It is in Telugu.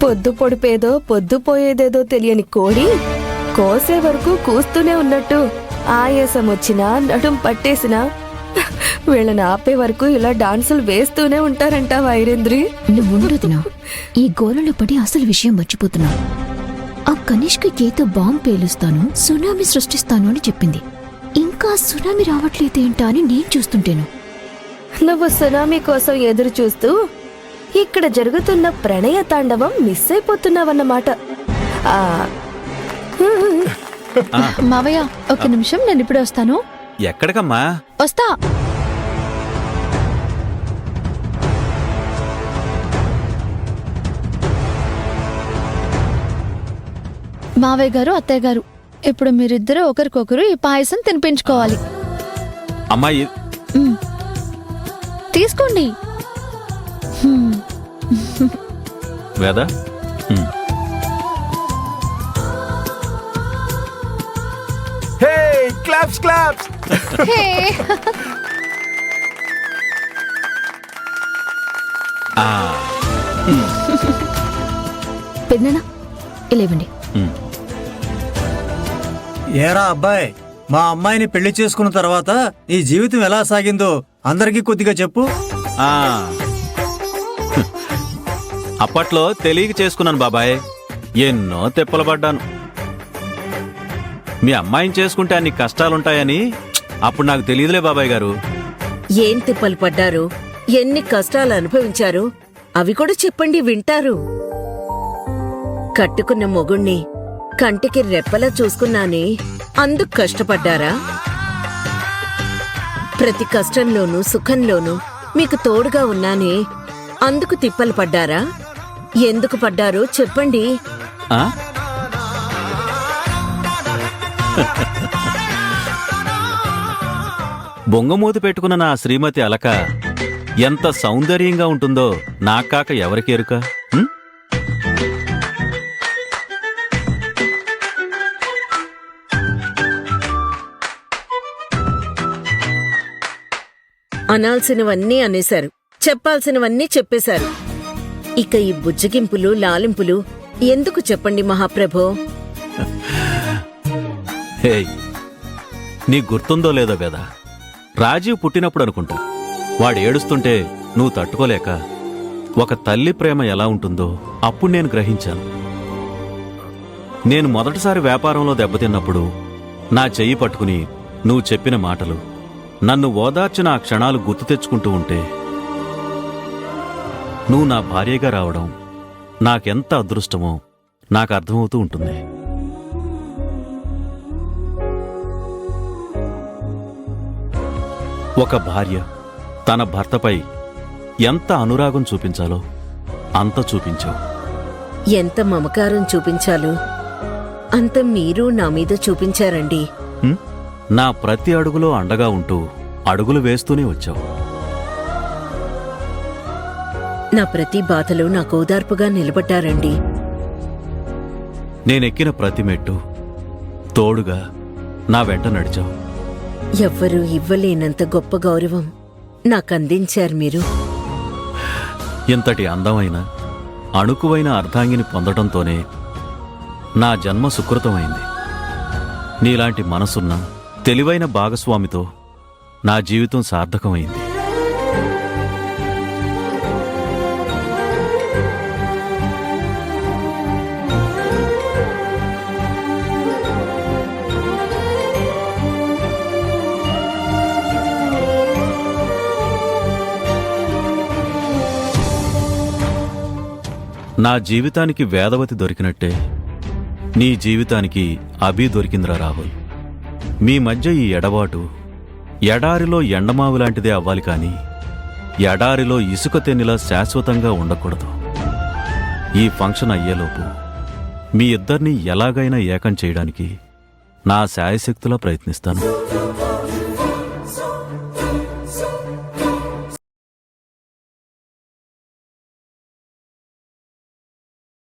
పొద్దు పొడిపేదో పొద్దు పోయేదేదో తెలియని కోడి కోసే వరకు కూస్తూనే ఉన్నట్టు ఆయాసం వచ్చినా నడుం పట్టేసినా వీళ్ళని ఆపే వరకు ఇలా డాన్సులు వేస్తూనే ఉంటారంట వైరేంద్రి. నువ్వు ఉండదునా, ఈ గోలలో పడి అసలు విషయం మర్చిపోతున్నా. ఆ కనిష్క ఏతో బాంబు పేలుస్తాను, సునామీ సృష్టిస్తాను అని చెప్పింది. ఇంకా సునామీ రావట్లేదేంటా అని నేను చూస్తుంటేను. నువ్వు సునామీ కోసం ఎదురు చూస్తూ ఇక్కడ జరుగుతున్న ప్రణయ తాండవం మిస్ అయిపోతున్నావన్నమాట. మావయ్య ఒక నిమిషం, నేను ఇప్పుడే వస్తాను. ఎక్కడికమ్మా? వస్తా. మావయ్య గారు, అత్తయ్య గారు, ఇప్పుడు మీరిద్దరూ ఒకరికొకరు ఈ పాయసం తినిపించుకోవాలి. అమ్మాయి తీసుకోండి. వేదా, హే క్లాప్స్ క్లాప్స్. పెద్దనా ఇలా ఇవ్వండి. ఏరా అబ్బాయి, మా అమ్మాయిని పెళ్లి చేసుకున్న తర్వాత ఈ జీవితం ఎలా సాగిందో అందరికీ కొద్దిగా చెప్పు. అప్పట్లో తెలియక చేసుకున్నాను బాబాయ్, ఎన్నో తిప్పలు పడ్డాను. మీ అమ్మాయిని చేసుకుంటే అన్ని కష్టాలుంటాయని అప్పుడు నాకు తెలియదులే బాబాయ్ గారు. ఏం తిప్పలు పడ్డారు, ఎన్ని కష్టాలు అనుభవించారు అవి కూడా చెప్పండి, వింటారు. కట్టుకున్న మొగుణ్ణి కంటికి రెప్పలా చూసుకున్నానే, అందుకు కష్టపడ్డారా? ప్రతి కష్టంలోనూ సుఖంలోనూ మీకు తోడుగా ఉన్నానే, అందుకు తిప్పలు పడ్డారా? ఎందుకు పడ్డారో చెప్పండి. బొంగమూతి పెట్టుకున్న నా శ్రీమతి అలక ఎంత సౌందర్యంగా ఉంటుందో నాకాక ఎవరికి ఎరుక? అనాల్సినవన్నీ అనేశారు, చెప్పాల్సినవన్నీ చెప్పేశారు. ఇక ఈ బుజ్జగింపులు లాలింపులు ఎందుకు చెప్పండి మహాప్రభో? హే, నీ గుర్తుందో లేదో వేదా, రాజీవ్ పుట్టినప్పుడు అనుకుంటా, వాడు ఏడుస్తుంటే నువ్వు తట్టుకోలేక ఒక తల్లి ప్రేమ ఎలా ఉంటుందో అప్పుడు నేను గ్రహించాను. నేను మొదటిసారి వ్యాపారంలో దెబ్బతిన్నప్పుడు నా చెయ్యి పట్టుకుని నువ్వు చెప్పిన మాటలు, నన్ను ఓదార్చిన ఆ క్షణాలు గుర్తు తెచ్చుకుంటూ ఉంటే, నువ్వు నా భార్యగా రావడం నాకెంత అదృష్టమో నాకు అర్థమవుతూ ఉంటుంది. ఒక భార్య తన భర్తపై ఎంత అనురాగం చూపించాలో అంత చూపించావు. ఎంత మమకారం చూపించాలో అంత మీరు నా మీద చూపించారండి. నా ప్రతి అడుగులో అండగా ఉంటూ అడుగులు వేస్తూనే వచ్చావు. నా ప్రతి బాధలో నాకు ఓదార్పుగా నిలబడ్డారండి. నేనెక్కిన ప్రతి మెట్టు తోడుగా నా వెంట నడిచావు. ఎవ్వరూ ఇవ్వలేనంత గొప్ప గౌరవం నాకందించారు మీరు. ఇంతటి అందమైన అణుకువైన అర్ధాంగిని పొందటంతోనే నా జన్మ సుకృతమైంది. నీలాంటి మనసున్న తెలివైన భాగస్వామితో నా జీవితం సార్థకమైంది. నా జీవితానికి వేదవతి దొరికినట్టే నీ జీవితానికి అభి దొరికిందిరా రాహుల్. మీ మధ్య ఈ ఎడబాటు ఎడారిలో ఎండమావి లాంటిదే అవ్వాలి కానీ ఎడారిలో ఇసుక తెన్నిలా శాశ్వతంగా ఉండకూడదు. ఈ ఫంక్షన్ అయ్యేలోపు మీ ఇద్దరినీ ఎలాగైనా ఏకం చేయడానికి నా శాయశక్తులా ప్రయత్నిస్తాను.